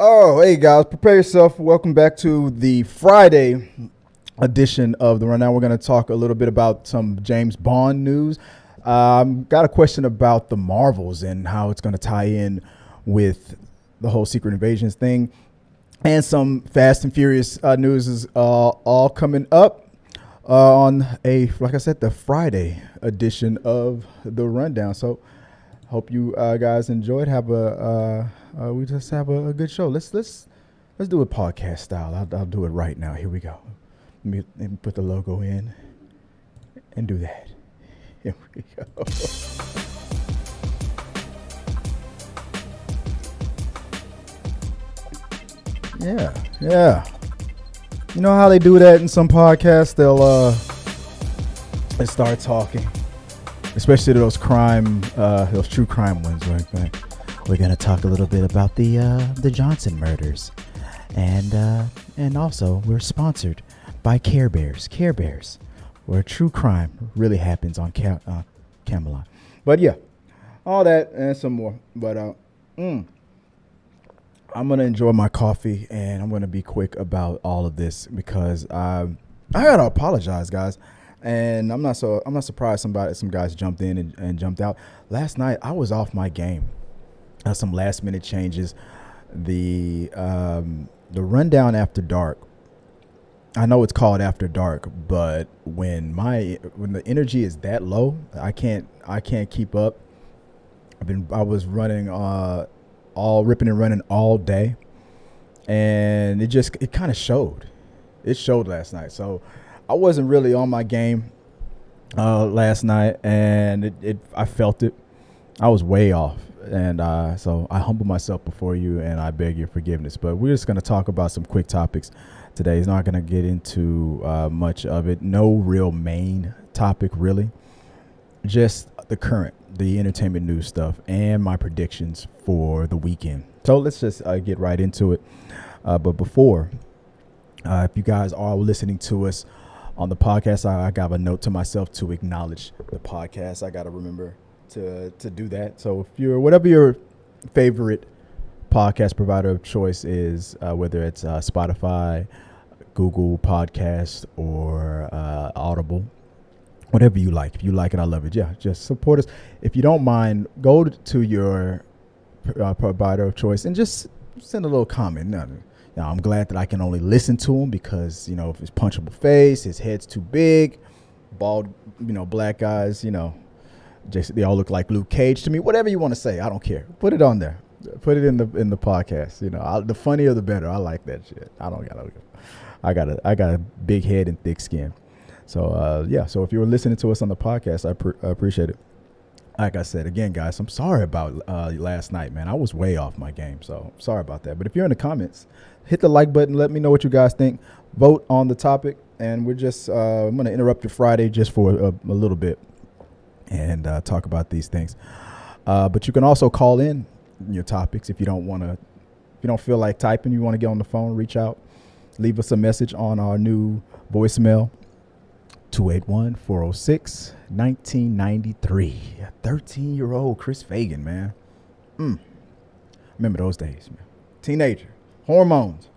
Oh, hey guys, prepare yourself. Welcome back to the Friday edition of the Rundown. We're going to talk a little bit about some James Bond news. Got a question about the Marvels and how it's going to tie in with the whole Secret Invasions thing, and some Fast and Furious news is all coming up on like I said, the Friday edition of the Rundown. So hope you guys enjoyed. We just have a good show. Let's do it podcast style. I'll do it right now. Here we go. Let me put the logo in and do that. Here we go. Yeah. You know how they do that in some podcasts? They'll start talking, especially those true crime ones. Right? We're gonna talk a little bit about the Johnson murders, and also we're sponsored by Care Bears. Care Bears, where true crime really happens on Camelot. But yeah, all that and some more. But I'm gonna enjoy my coffee, and I'm gonna be quick about all of this because I gotta apologize, guys. And I'm not surprised some guys jumped in and jumped out. Last night I was off my game. Some last minute changes. The Rundown After Dark. I know it's called After Dark, but when the energy is that low, I can't keep up. I was running all ripping and running all day, and it kind of showed. It showed last night. So I wasn't really on my game last night, and I felt it. I was way off. And so I humble myself before you, and I beg your forgiveness. But we're just going to talk about some quick topics today. He's not going to get into much of it. No real main topic, really. Just the entertainment news stuff, and my predictions for the weekend. So let's just get right into it. But before, if you guys are listening to us on the podcast, I got a note to myself to acknowledge the podcast. I got to remember to do that. So if whatever your favorite podcast provider of choice is, whether it's Spotify, Google Podcast, or Audible, whatever you like. If you like it, I love it. Yeah, just support us. If you don't mind, go to your provider of choice and just send a little comment. Now, I'm glad that I can only listen to him because, if his punchable face, his head's too big, bald, black guys, they all look like Luke Cage to me. Whatever you want to say, I don't care. Put it on there. Put it in the podcast. The funnier the better. I like that shit. I got a big head and thick skin. So So if you were listening to us on the podcast, I appreciate it. Like I said again, guys, I'm sorry about last night, man. I was way off my game, so sorry about that. But if you're in the comments, hit the like button. Let me know what you guys think. Vote on the topic, and we're just I'm gonna interrupt your Friday just for a little bit and talk about these things. But you can also call in your topics if you don't feel like typing. You want to get on the phone, reach out, leave us a message on our new voicemail, 281-406-1993. 13-year-old Chris Fagan, man. Remember those days, man. Teenager, hormones.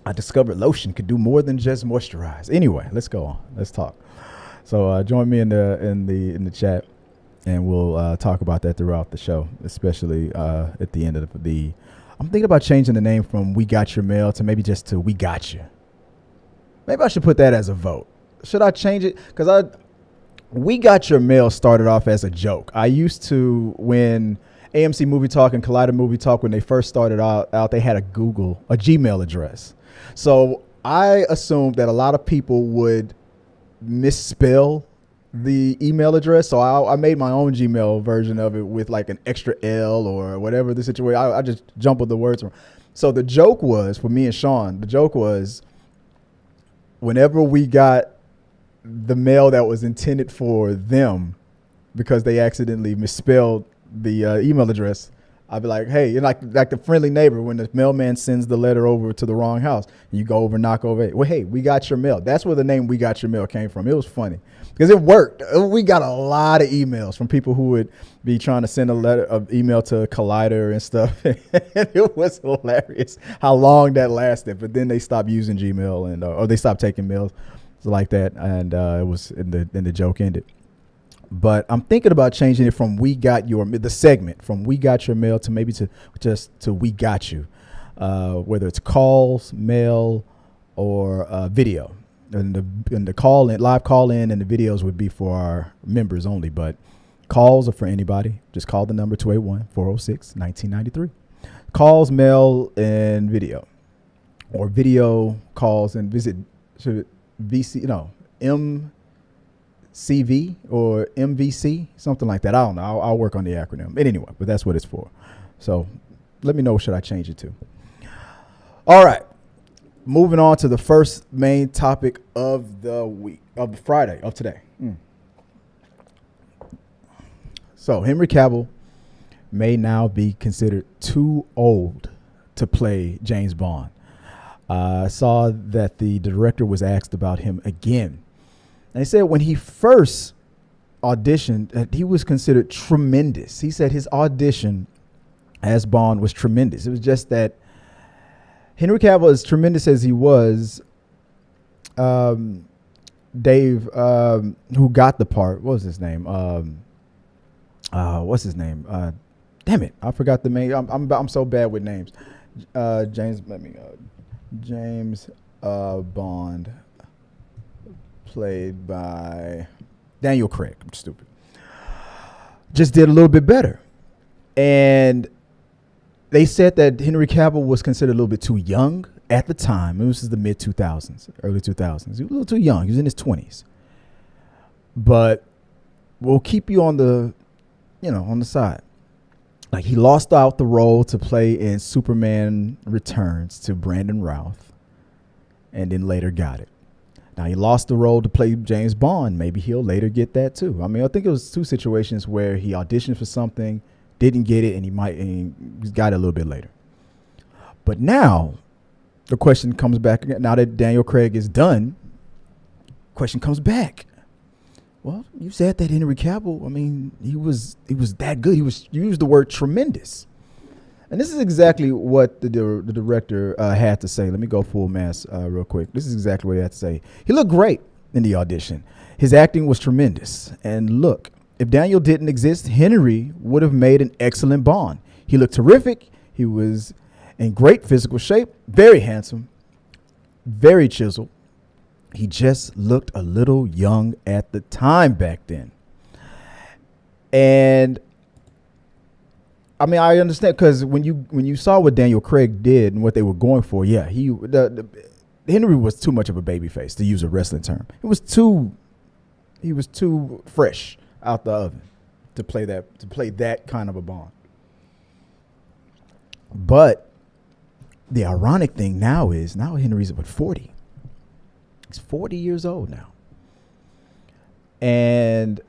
I discovered lotion could do more than just moisturize. Anyway, let's go on. Let's talk. So join me in the chat, and we'll talk about that throughout the show, especially at the end of the. I'm thinking about changing the name from "We Got Your Mail" to maybe just to "We Got You." Maybe I should put that as a vote. Should I change it? Because "We Got Your Mail" started off as a joke. I used to, when AMC Movie Talk and Collider Movie Talk, when they first started out, they had a Gmail address. So I assumed that a lot of people would misspell the email address. So I made my own Gmail version of it with like an extra L or whatever the situation. I just jumbled the words around. So the joke was, for me and Sean, whenever we got the mail that was intended for them because they accidentally misspelled the email address, I'd be like, hey, you're like the friendly neighbor when the mailman sends the letter over to the wrong house. And you go over and knock over it. Well, hey, we got your mail. That's where the name We Got Your Mail came from. It was funny because it worked. We got a lot of emails from people who would be trying to send an email to Collider and stuff. And it was hilarious how long that lasted. But then they stopped using Gmail or they stopped taking mails like that. And it was the joke ended. But I'm thinking about changing it from the segment from We Got Your Mail to maybe to We Got You, whether it's calls, mail, or video. And the live call in and the videos would be for our members only, but calls are for anybody. Just call the number 281-406-1993. Calls, mail, and video, or video calls and visit MCV or MVC, something like that. I don't know. I'll work on the acronym. But anyway, but that's what it's for. So let me know, should I change it to? All right. Moving on to the first main topic of the week, of Friday, of today. So Henry Cavill may now be considered too old to play James Bond. I saw that the director was asked about him again. And he said when he first auditioned, he was considered tremendous. He said his audition as Bond was tremendous. It was just that Henry Cavill, as tremendous as he was, Dave, who got the part, what was his name? What's his name? Damn it, I forgot the name. I'm so bad with names. James Bond, played by Daniel Craig. I'm stupid. Just did a little bit better. And they said that Henry Cavill was considered a little bit too young at the time. This is the mid 2000s, early 2000s. He was a little too young. He was in his 20s. But we'll keep you on the side. Like, he lost out the role to play in Superman Returns to Brandon Routh, and then later got it. Now, he lost the role to play James Bond. Maybe he'll later get that too. I mean, I think it was two situations where he auditioned for something, didn't get it, and he got it a little bit later. But now the question comes back. Now that Daniel Craig is done, question comes back. Well, you said that Henry Cavill, I mean, he was that good. You used the word tremendous. And this is exactly what the director had to say. Let me go full mass real quick. This is exactly what he had to say. He looked great in the audition. His acting was tremendous. And look, if Daniel didn't exist, Henry would have made an excellent Bond. He looked terrific. He was in great physical shape, very handsome, very chiseled. He just looked a little young at the time back then. And I mean, I understand, because when you saw what Daniel Craig did and what they were going for, yeah, Henry was too much of a baby face, to use a wrestling term. He was too fresh out the oven to play that kind of a Bond. But the ironic thing now is Henry's about 40. He's 40 years old now. And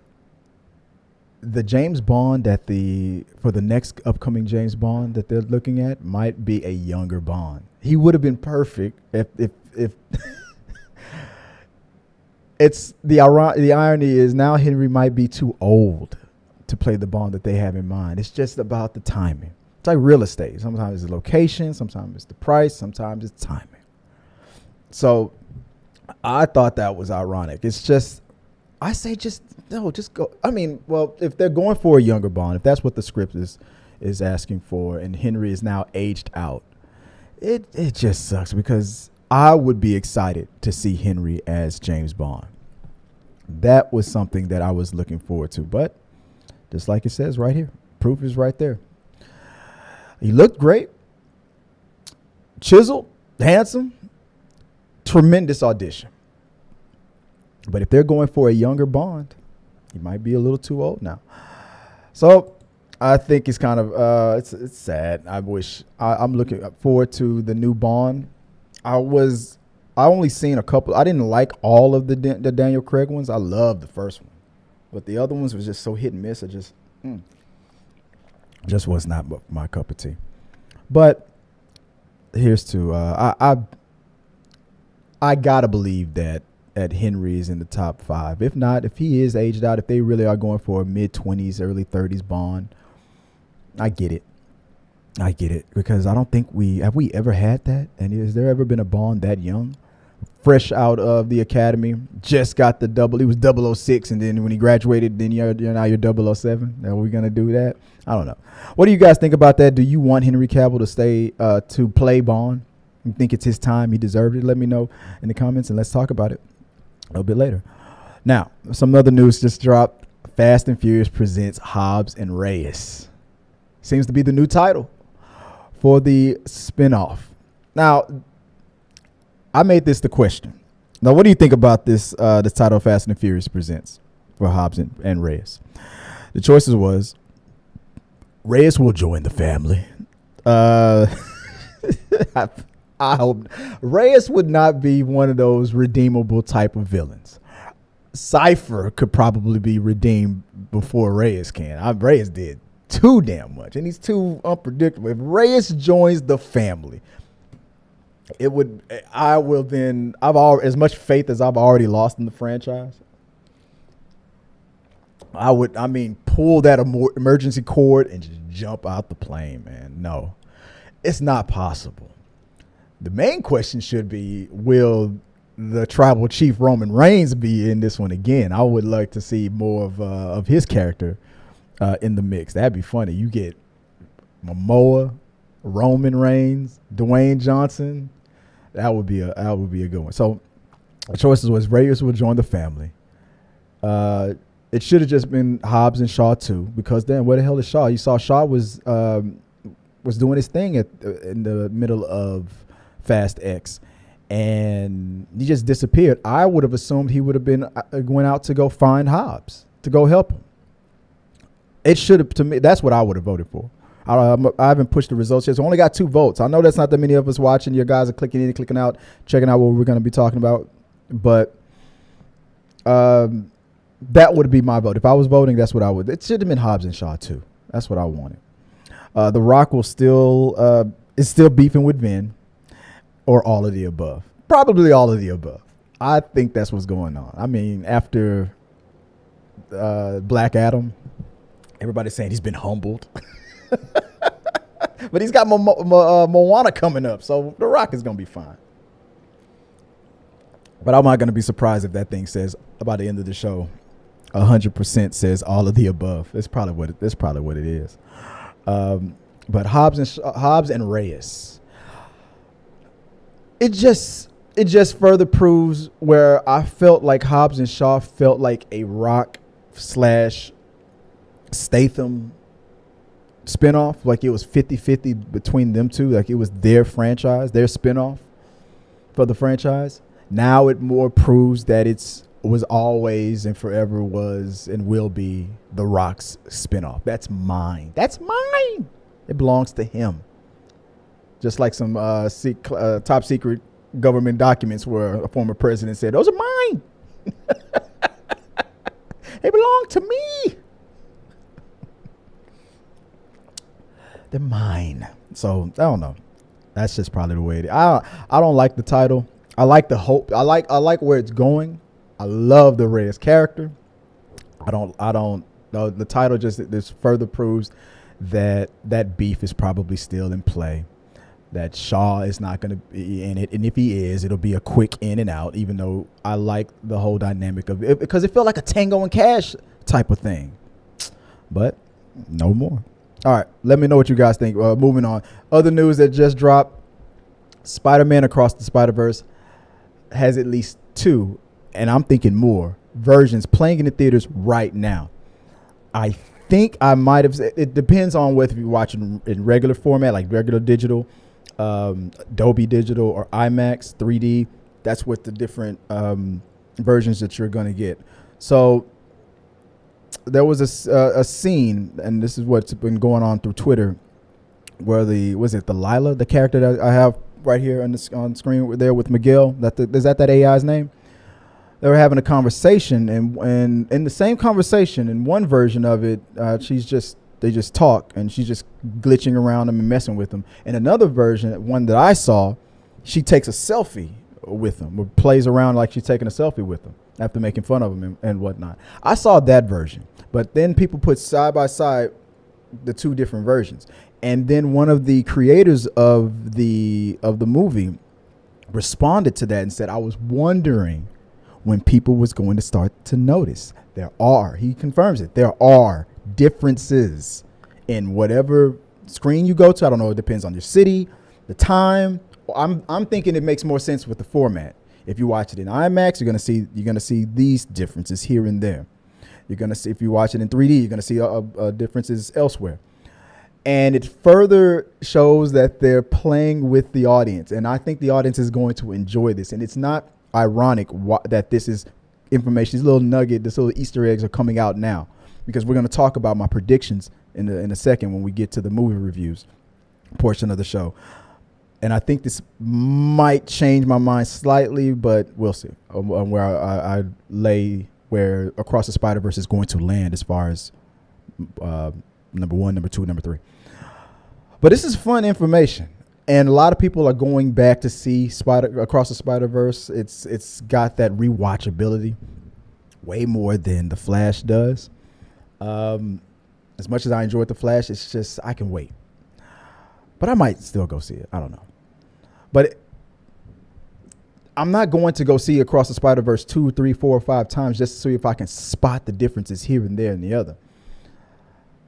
the James Bond for the next upcoming James Bond that they're looking at might be a younger Bond. He would have been perfect if it's the irony is now Henry might be too old to play the Bond that they have in mind. It's just about the timing. It's like real estate. Sometimes it's the location, sometimes it's the price, sometimes it's timing. So I thought that was ironic. It's just, I say just go. I mean, well, if they're going for a younger Bond, if that's what the script is asking for, and Henry is now aged out, it just sucks, because I would be excited to see Henry as James Bond. That was something that I was looking forward to. But just like it says right here, proof is right there. He looked great, chiseled, handsome, tremendous audition. But if they're going for a younger Bond, he might be a little too old now. So I think it's kind of it's sad. I'm looking forward to the new Bond. I only seen a couple. I didn't like all of the Daniel Craig ones. I loved the first one, but the other ones was just so hit and miss. Just was not my cup of tea. But here's to I gotta believe that Henry is in the top 5. If not, if he is aged out, if they really are going for a mid-20s, early 30s Bond, I get it. Because I don't think we ever had that. And has there ever been a Bond that young, fresh out of the academy, just got the double? He was 006, and then when he graduated, then you're now you're 007. Are we gonna do that? I don't know. What do you guys think about that? Do you want Henry Cavill to stay to play Bond? You think it's his time? He deserved it? Let me know in the comments, and let's talk about it a little bit later. Now, some other news just dropped. Fast and Furious presents Hobbs and Reyes. Seems to be the new title for the spinoff. Now, I made this the question. Now, what do you think about this title Fast and Furious presents for Hobbs and Reyes? The choices was Reyes will join the family. I hope Reyes would not be one of those redeemable type of villains. Cypher could probably be redeemed before Reyes can. Reyes did too damn much, and he's too unpredictable. If Reyes joins the family, it would. I will then. As much faith as I've already lost in the franchise. I would. I mean, pull that emergency cord and just jump out the plane, man. No, it's not possible. The main question should be, will the tribal chief Roman Reigns be in this one again? I would like to see more of his character in the mix. That'd be funny. You get Momoa, Roman Reigns, Dwayne Johnson. That would be a good one. So the choices was Reyes will join the family. It should have just been Hobbs and Shaw too, because then where the hell is Shaw? You saw Shaw was doing his thing in the middle of Fast X, and he just disappeared. I would have assumed he would have been going out to go find Hobbs to go help him. It should have, to me, that's what I would have voted for. I haven't pushed the results yet, so I only got 2 votes. I know that's not that many of us watching. Your guys are clicking in, clicking out, checking out what we're going to be talking about. But that would be my vote. If I was voting, that's what I would. It should have been Hobbs and Shaw too. That's what I wanted. The Rock is still beefing with Vin, or all of the above. Probably all of the above. I think that's what's going on. I mean, after Black Adam, everybody's saying he's been humbled. But he's got Moana coming up, so The Rock is going to be fine. But I'm not going to be surprised if that thing says, by the end of the show, 100% says all of the above. That's probably what it is. But Hobbs and Reyes. It just further proves where I felt like Hobbs and Shaw felt like a Rock / Statham spinoff. Like it was 50-50 between them two. Like it was their franchise, their spinoff for the franchise. Now it more proves that was always and forever was and will be The Rock's spinoff. That's mine. It belongs to him. Just like some top secret government documents where a former president said, "Those are mine. They belong to me. They're mine." So I don't know. That's just probably the way it is. I don't like the title. I like the hope. I like where it's going. I love the Reyes character. I don't. The title just further proves that beef is probably still in play. That Shaw is not going to be in it, and if he is, it'll be a quick in and out. Even though I like the whole dynamic of it, because it felt like a Tango and Cash type of thing, but no more. All right, let me know what you guys think. Moving on, other news that just dropped: Spider-Man Across the Spider-Verse has at least 2, and I'm thinking more versions playing in the theaters right now. I think I might have. It depends on whether you're watching in regular format, like regular digital, Dolby Digital, or IMAX 3D. That's what the different versions that you're going to get. So there was a scene, and this is what's been going on through Twitter, where the Lila, the character that I have right here on screen there with Miguel. Is that AI's name? They were having a conversation, and in the same conversation, in one version of it, she's just talk, and she's just glitching around them and messing with them. And another version, one that I saw, she takes a selfie with them, or plays around like she's taking a selfie with them after making fun of them and whatnot. I saw that version, but then people put side by side the two different versions, and then one of the creators of the movie responded to that and said, I was wondering when people was going to start to notice. He confirms it, there are differences in whatever screen you go to. I don't know, it depends on your city, the time. I'm thinking it makes more sense with the format. If you watch it in IMAX, you're gonna see these differences here and there. You're gonna see, if you watch it in 3D, you're gonna see differences elsewhere. And it further shows that they're playing with the audience, and I think the audience is going to enjoy this. And it's not ironic that this is information, these little Easter eggs are coming out now, because we're going to talk about my predictions in a second when we get to the movie reviews portion of the show. And I think this might change my mind slightly, but we'll see where I lay where Across the Spider-Verse is going to land as far as number 1, number 2, number 3. But this is fun information, and a lot of people are going back to see Across the Spider-Verse. It's got that rewatchability way more than The Flash does. As much as I enjoyed The Flash, it's just I can wait. But I might still go see it. I don't know. But I'm not going to go see Across the Spider-Verse 2, 3, 4, or 5 times just to see if I can spot the differences here and there and the other.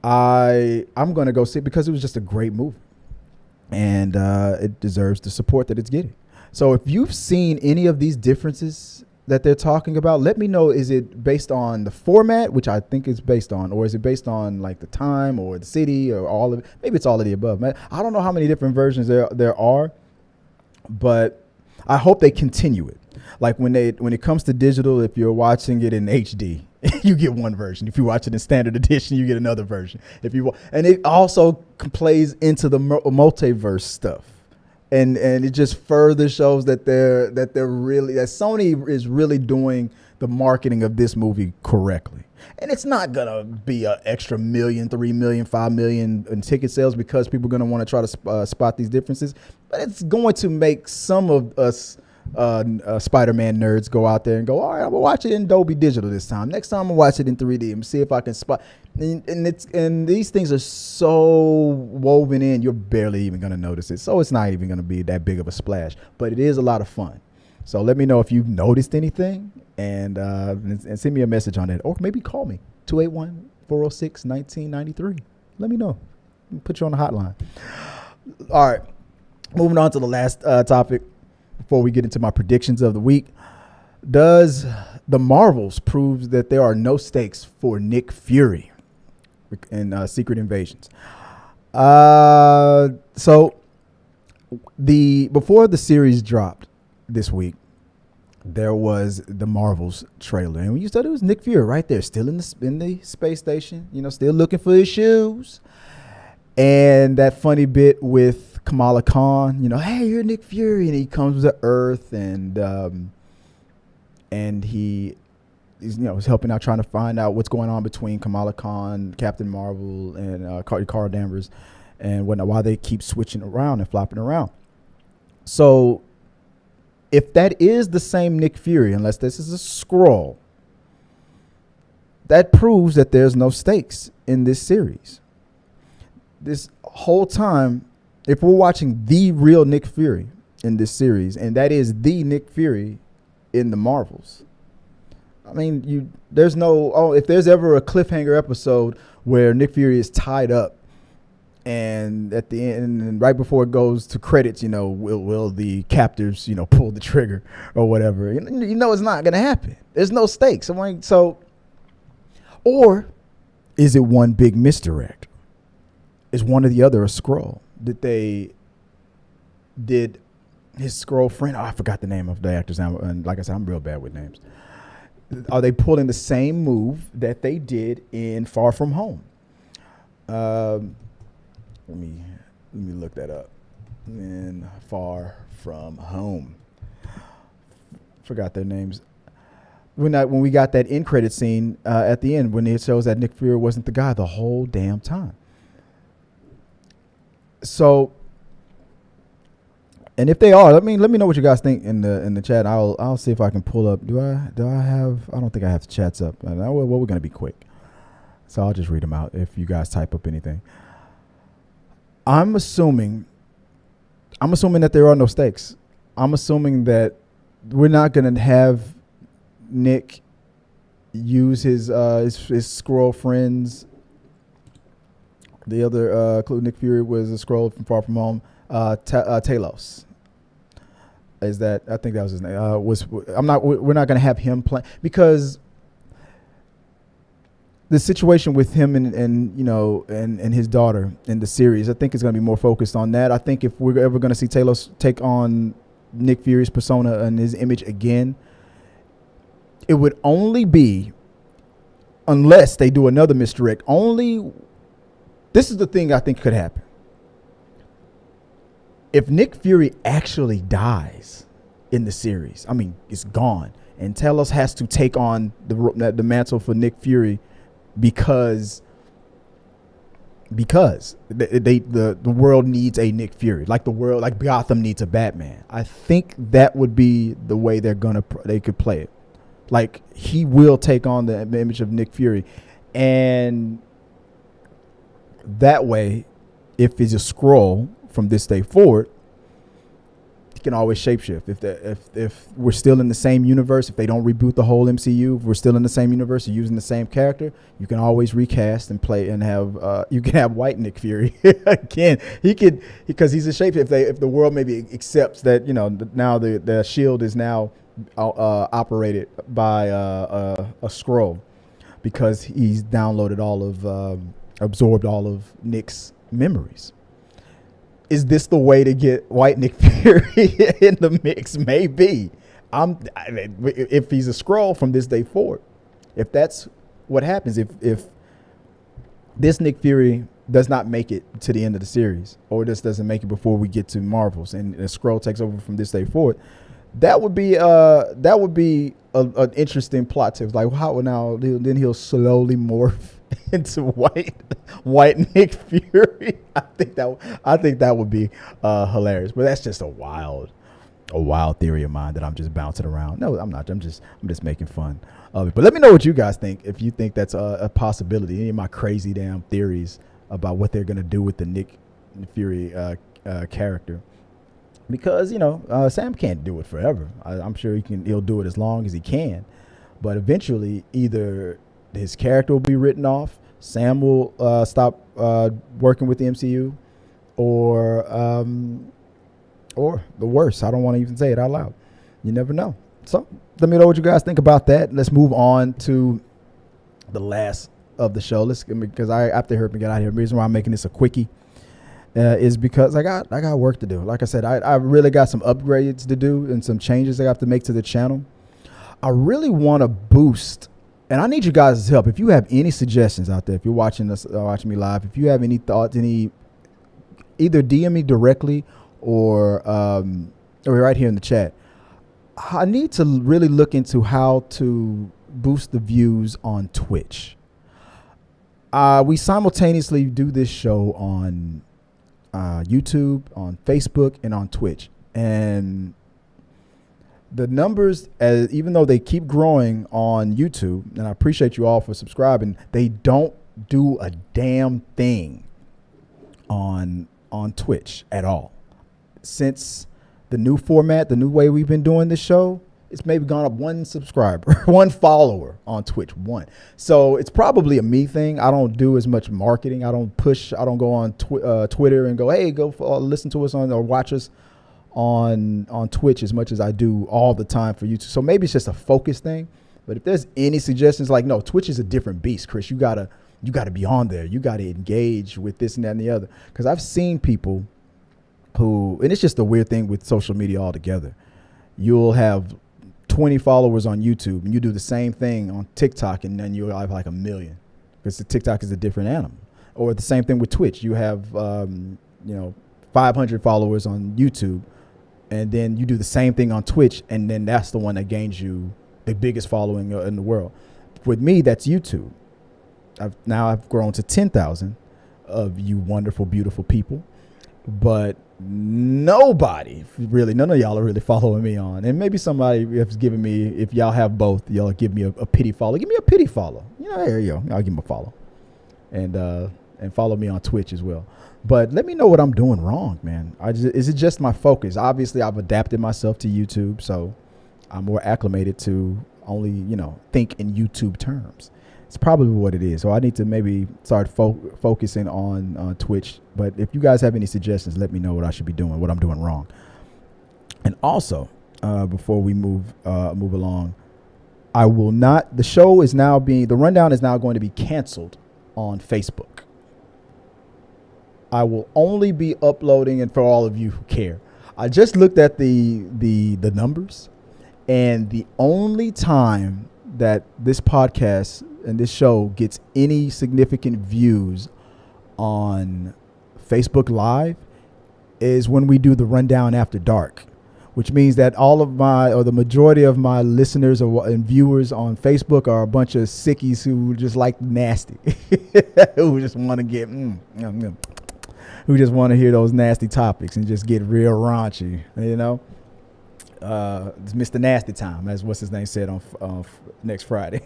I'm going to go see it because it was just a great movie, and it deserves the support that it's getting. So if you've seen any of these differences that they're talking about, let me know. Is it based on the format, which I think it's based on, or is it based on like the time or the city or all of it? Maybe it's all of the above. Man, I don't know how many different versions there are, but I hope they continue it. Like when it comes to digital, if you're watching it in HD, you get one version. If you watch it in standard edition, you get another version. And it also plays into the multiverse stuff, and it just further shows that that Sony is really doing the marketing of this movie correctly. And it's not gonna be an extra $1 million, $3 million, $5 million in ticket sales because people are gonna want to try to spot these differences, but it's going to make some of us Spider-Man nerds go out there and go, all right, I'm gonna watch it in Dolby Digital this time. Next time I'm gonna watch it in 3D and see if I can spot. And these things are so woven in, you're barely even gonna notice it. So it's not even gonna be that big of a splash, but it is a lot of fun. So let me know if you've noticed anything, and send me a message on that, or maybe call me 281-406-1993. Let me know. Put you on the hotline. All right, moving on to the last topic before we get into my predictions of the week. Does the Marvels prove that there are no stakes for Nick Fury in Secret Invasions? So before the series dropped this week, there was the Marvels trailer, and when you said it was Nick Fury right there, still in the space station, still looking for his shoes, and that funny bit with Kamala Khan, hey, you're Nick Fury, and he comes to Earth, and he's helping out, trying to find out what's going on between Kamala Khan, Captain Marvel, and Carl Danvers, and whatnot, while they keep switching around and flopping around. So if that is the same Nick Fury, unless this is a Skrull, that proves that there's no stakes in this series. This whole time, if we're watching the real Nick Fury in this series, and that is the Nick Fury in the Marvels, I mean, there's no, if there's ever a cliffhanger episode where Nick Fury is tied up, and at the end, and right before it goes to credits, will the captors, pull the trigger or whatever? It's not going to happen. There's no stakes. Or is it one big misdirect? Is one or the other a Skrull? Did his Skrull friend? Oh, I forgot the name of the actors. And like I said, I'm real bad with names. Are they pulling the same move that they did in Far From Home? Let me look that up. In Far From Home, forgot their names. When we got that end credit scene at the end, when it shows that Nick Fury wasn't the guy the whole damn time. So, and if they are, let me know what you guys think in the chat. I'll see if I can pull up. Do I have? I don't think I have the chats up. Well, we're gonna be quick, so I'll just read them out. If you guys type up anything, I'm assuming that there are no stakes. I'm assuming that we're not gonna have Nick use his Skrull friends. The other clue, Nick Fury was a Skrull from Far From Home. Talos. Is that? I think that was his name. We're not gonna have him play because the situation with him and his daughter in the series, I think is gonna be more focused on that. I think if we're ever gonna see Talos take on Nick Fury's persona and his image again, it would only be unless they do another misdirect. This is the thing I think could happen. If Nick Fury actually dies in the series, I mean, it's gone, and Talos has to take on the mantle for Nick Fury because the world needs a Nick Fury, like Gotham needs a Batman. I think that would be the way they could play it. Like, he will take on the image of Nick Fury, and that way, if he's a Skrull from this day forward, he can always shapeshift. If we're still in the same universe, if they don't reboot the whole MCU, if we're still in the same universe, using the same character, you can always recast and play and have you can have white Nick Fury again. He could, because he's a shapeshifter. If the world maybe accepts that, now the shield is now operated by a Skrull, because he's downloaded absorbed all of Nick's memories. Is this the way to get white Nick Fury in the mix? Maybe. If he's a Skrull from this day forward, if that's what happens, if this Nick Fury does not make it to the end of the series, or this doesn't make it before we get to Marvels, and a Skrull takes over from this day forward, that would be an interesting plot twist. Like, how now? Then he'll slowly morph into white Nick Fury. I think that would be hilarious. But that's just a wild theory of mine that I'm just bouncing around. No, I'm not. I'm just making fun of it. But let me know what you guys think. If you think that's a possibility, any of my crazy damn theories about what they're gonna do with the Nick Fury character. Because Sam can't do it forever. I'm sure he'll do it as long as he can, but eventually either his character will be written off, Sam will stop working with the MCU, or the worst. I don't want to even say it out loud. You never know. So let me know what you guys think about that. Let's move on to the last of the show. Because after I heard me get out of here, the reason why I'm making this a quickie is because I got work to do. Like I said, I really got some upgrades to do and some changes I have to make to the channel. I really want to boost, and I need you guys' help. If you have any suggestions out there, if you're watching me live, if you have any thoughts, either DM me directly or right here in the chat. I need to really look into how to boost the views on Twitch. We simultaneously do this show on YouTube, on Facebook, and on Twitch, and the numbers, even though they keep growing on YouTube, and I appreciate you all for subscribing, they don't do a damn thing on Twitch at all. Since the new format, the new way we've been doing this show, it's maybe gone up one subscriber, one follower on Twitch, one. So it's probably a me thing. I don't do as much marketing. I don't go on Twitter and go, hey, go listen to us or watch us on Twitch as much as I do all the time for YouTube. So maybe it's just a focus thing. But if there's any suggestions, like, no, Twitch is a different beast, Chris. You gotta be on there. You gotta engage with this and that and the other. Because I've seen people who, and it's just a weird thing with social media altogether. You'll have 20 followers on YouTube, and you do the same thing on TikTok, and then you'll have like 1 million, because the TikTok is a different animal. Or the same thing with Twitch. You have 500 followers on YouTube, and then you do the same thing on Twitch, and then that's the one that gains you the biggest following in the world. With me, that's YouTube. I've grown to 10,000 of you wonderful, beautiful people. but nobody really, none of y'all are really following me on. And maybe somebody has given me, if y'all have both, y'all give me a pity follow. Give me a pity follow. You know, there you go. I'll give him a follow. And follow me on Twitch as well. But let me know what I'm doing wrong, man. Is it just my focus? Obviously, I've adapted myself to YouTube, so I'm more acclimated to only, think in YouTube terms. It's probably what it is. So I need to maybe start focusing on Twitch. But if you guys have any suggestions, let me know what I should be doing, what I'm doing wrong. And also, before we move along, the rundown is now going to be canceled on Facebook. I will only be uploading, and for all of you who care, I just looked at the numbers, and the only time that this podcast and this show gets any significant views on Facebook Live is when we do the rundown after dark, which means that the majority of my listeners and viewers on Facebook are a bunch of sickies who just like nasty, who just want to get, who just want to hear those nasty topics and just get real raunchy, It's Mr. Nasty Time, as what's his name said on next Friday.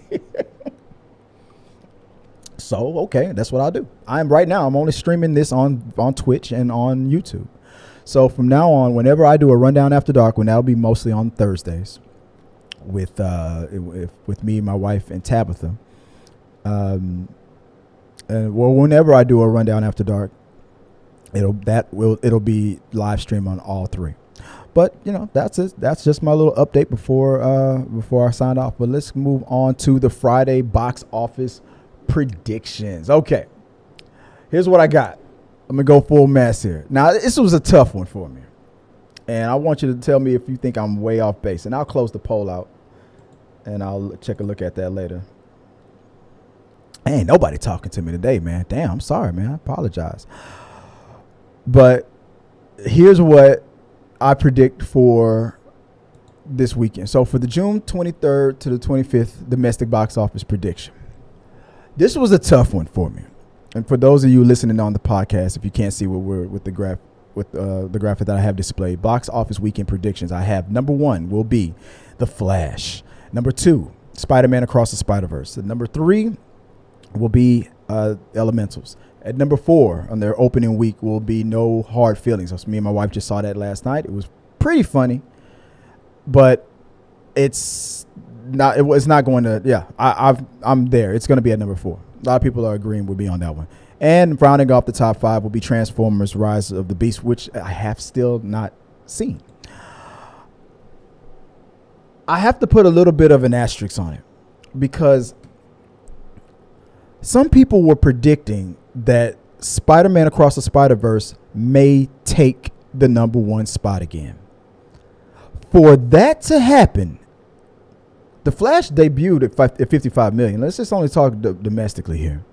So, okay, that's what I'll do. I'm only streaming this on Twitch and on YouTube. So from now on, whenever I do a rundown after dark, that'll be mostly on Thursdays with me, my wife, and Tabitha. Whenever I do a rundown after dark, it'll be live stream on all three. But that's it. That's just my little update before I sign off. But let's move on to the Friday box office predictions. Okay, here's what I got. I'm gonna go full mass here. Now, this was a tough one for me, and I want you to tell me if you think I'm way off base. And I'll close the poll out, and I'll check a look at that later. Ain't nobody talking to me today, man. Damn, I'm sorry, man. I apologize. But here's what I predict for this weekend. So for the June 23rd to the 25th domestic box office prediction, this was a tough one for me. And for those of you listening on the podcast, if you can't see what we're with the graphic that I have displayed, box office weekend predictions, I have number 1 will be The Flash. Number 2, Spider-Man Across the Spider-Verse. And number 3 will be Elementals. At number 4 on their opening week will be No Hard Feelings. So me and my wife just saw that last night. It was pretty funny, but it's not going to. Yeah, I'm there. It's going to be at number 4. A lot of people are agreeing we'll be on that one. And rounding off the top 5 will be Transformers: Rise of the Beast, which I have still not seen. I have to put a little bit of an asterisk on it because some people were predicting that Spider-Man Across the Spider-Verse may take the number 1 spot again. For that to happen, The Flash debuted at 55 million. Let's just only talk domestically here.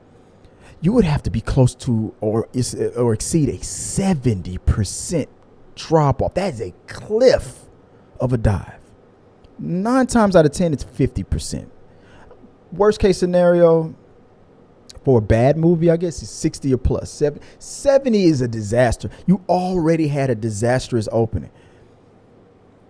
You would have to be close to or exceed a 70% drop off. That is a cliff of a dive. 9 times out of 10, it's 50%. Worst case scenario for a bad movie, I guess, is 60 or plus. 70 is a disaster. You already had a disastrous opening.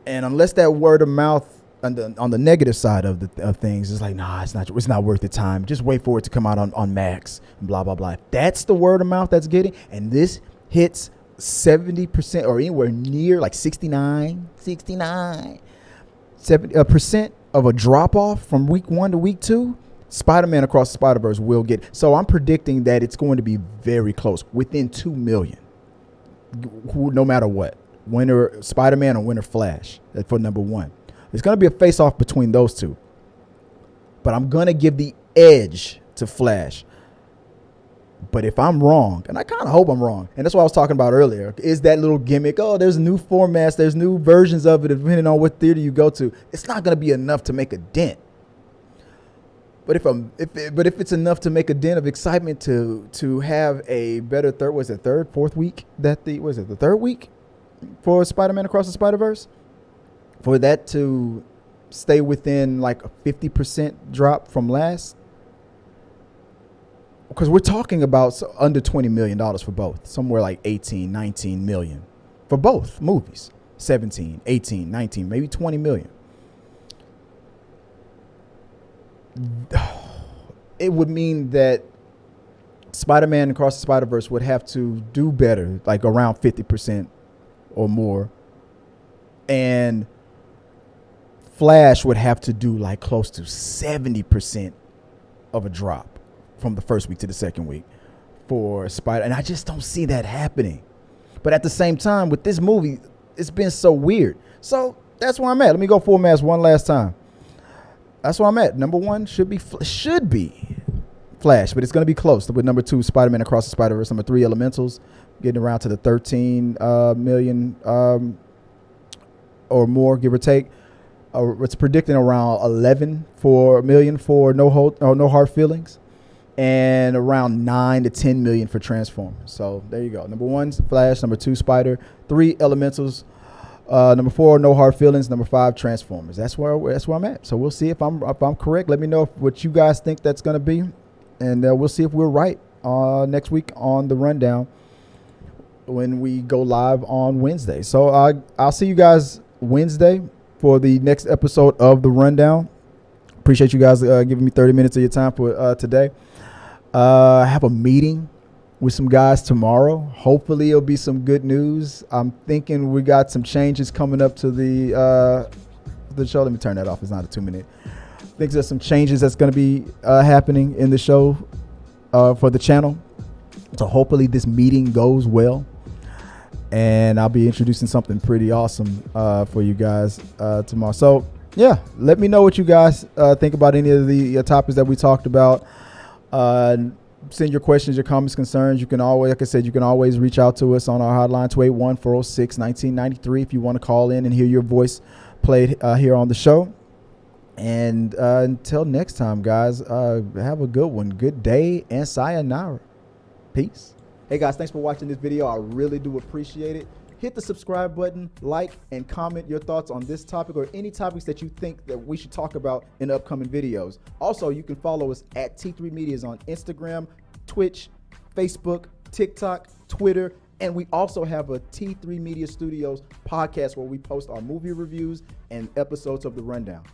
And unless that word of mouth on the negative side of things is like, nah, it's not worth the time. Just wait for it to come out on Max and blah, blah, blah. That's the word of mouth that's getting. And this hits 70% or anywhere near like 70% of a drop off from week 1 to week 2. Spider-Man Across the Spider-Verse will get. So I'm predicting that it's going to be very close, within 2 million, no matter what. Winner Spider-Man or winner Flash for number 1. It's going to be a face-off between those two. But I'm going to give the edge to Flash. But if I'm wrong, and I kind of hope I'm wrong, and that's what I was talking about earlier, is that little gimmick, there's new formats, there's new versions of it, depending on what theater you go to. It's not going to be enough to make a dent. But if it's enough to make a dent of excitement to have a better fourth week the third week for Spider-Man Across the Spider-Verse, for that to stay within like a 50% drop from last, because we're talking about under $20 million for both, somewhere like 18, 19 million for both movies, 17, 18, 19, maybe 20 million. It would mean that Spider-Man Across the Spider-Verse would have to do better, like around 50% or more. And Flash would have to do like close to 70% of a drop from the first week to the second week for Spider. And I just don't see that happening. But at the same time, with this movie, it's been so weird. So that's where I'm at. Let me go full mass one last time. That's where I'm at. Number one should be Flash, but it's going to be close with number 2, Spider-Man Across the Spider-Verse. Number 3, Elementals, getting around to the 13 million or more, give or take. It's predicting around 11 million for No Hard Feelings, and around 9 to 10 million for Transformers. So there you go. Number 1, Flash. Number 2, Spider. 3, Elementals. Number 4, No Hard Feelings. Number 5, Transformers. That's where I'm at. So we'll see if I'm correct. Let me know what you guys think that's going to be, and we'll see if we're right next week on the rundown when we go live on Wednesday. So I'll see you guys Wednesday for the next episode of the rundown. Appreciate you guys giving me 30 minutes of your time for today. I have a meeting with some guys tomorrow. Hopefully it'll be some good news. I'm thinking we got some changes coming up to the show. Let me turn that off. It's not a 2-minute. I think there's some changes that's going to be happening in the show for the channel. So hopefully this meeting goes well, and I'll be introducing something pretty awesome for you guys tomorrow. So yeah, let me know what you guys think about any of the topics that we talked about. Send your questions, your comments, concerns. You can always, like I said, you can always reach out to us on our hotline, 281-406-1993, if you want to call in and hear your voice played here on the show. And until next time, guys, have a good one. Good day and sayonara. Peace. Hey, guys, thanks for watching this video. I really do appreciate it. Hit the subscribe button, like, and comment your thoughts on this topic or any topics that you think that we should talk about in upcoming videos. Also, you can follow us at T3 Medias on Instagram, Twitch, Facebook, TikTok, Twitter, and we also have a T3 Media Studios podcast where we post our movie reviews and episodes of The Rundown.